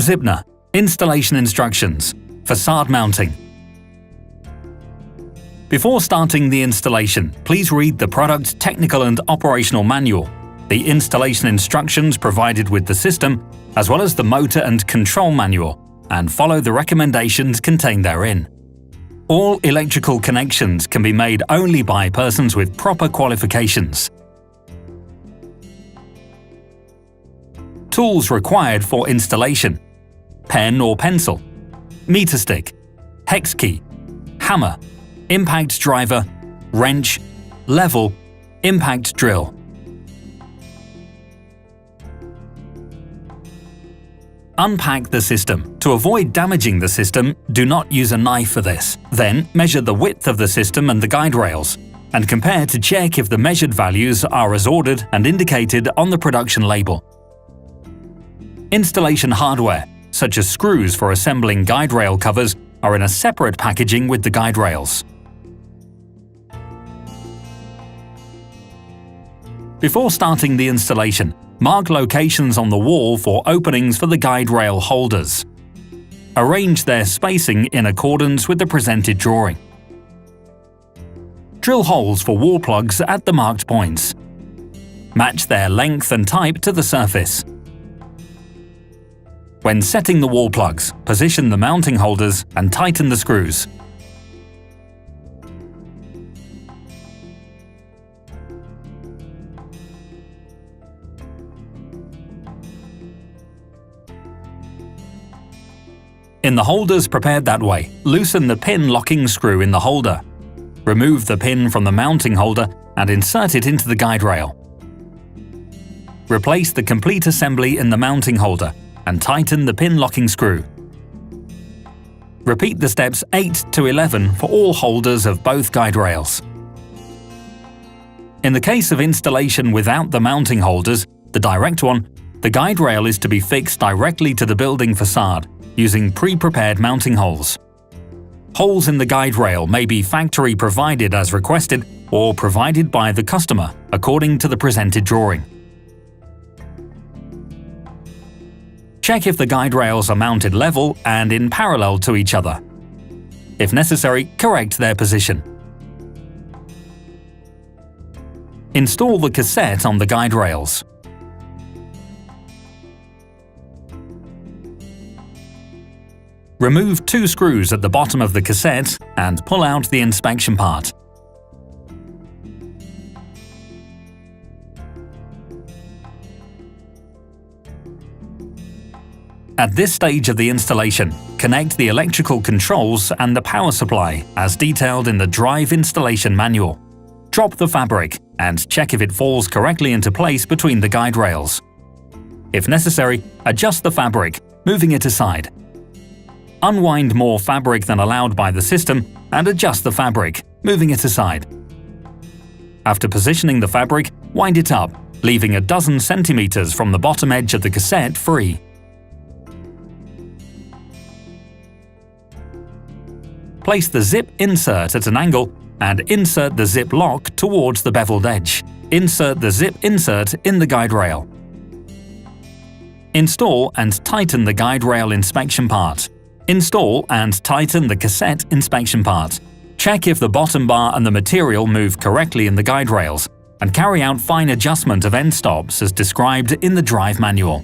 Zipner Installation Instructions Facade Mounting. Before starting the installation, please read the product technical and operational manual, the installation instructions provided with the system, as well as the motor and control manual, and follow the recommendations contained therein. All electrical connections can be made only by persons with proper qualifications. Tools required for installation: pen or pencil, meter stick, hex key, hammer, impact driver, wrench, level, impact drill. Unpack the system. To avoid damaging the system, do not use a knife for this. Then, measure the width of the system and the guide rails, and compare to check if the measured values are as ordered and indicated on the production label. Installation hardware, such as screws for assembling guide rail covers, are in a separate packaging with the guide rails. Before starting the installation, mark locations on the wall for openings for the guide rail holders. Arrange their spacing in accordance with the presented drawing. Drill holes for wall plugs at the marked points. Match their length and type to the surface. When setting the wall plugs, position the mounting holders and tighten the screws. In the holders prepared that way, loosen the pin locking screw in the holder. Remove the pin from the mounting holder and insert it into the guide rail. Replace the complete assembly in the mounting holder and tighten the pin locking screw. Repeat the steps 8 to 11 for all holders of both guide rails. In the case of installation without the mounting holders, the direct one, the guide rail is to be fixed directly to the building facade using pre-prepared mounting holes. Holes in the guide rail may be factory provided as requested or provided by the customer according to the presented drawing. Check if the guide rails are mounted level and in parallel to each other. If necessary, correct their position. Install the cassette on the guide rails. Remove 2 screws at the bottom of the cassette and pull out the inspection part. At this stage of the installation, connect the electrical controls and the power supply as detailed in the drive installation manual. Drop the fabric and check if it falls correctly into place between the guide rails. If necessary, adjust the fabric, moving it aside. Unwind more fabric than allowed by the system and adjust the fabric, moving it aside. After positioning the fabric, wind it up, leaving a dozen centimeters from the bottom edge of the cassette free. Place the zip insert at an angle and insert the zip lock towards the beveled edge. Insert the zip insert in the guide rail. Install and tighten the guide rail inspection part. Install and tighten the cassette inspection part. Check if the bottom bar and the material move correctly in the guide rails, and carry out fine adjustment of end stops as described in the drive manual.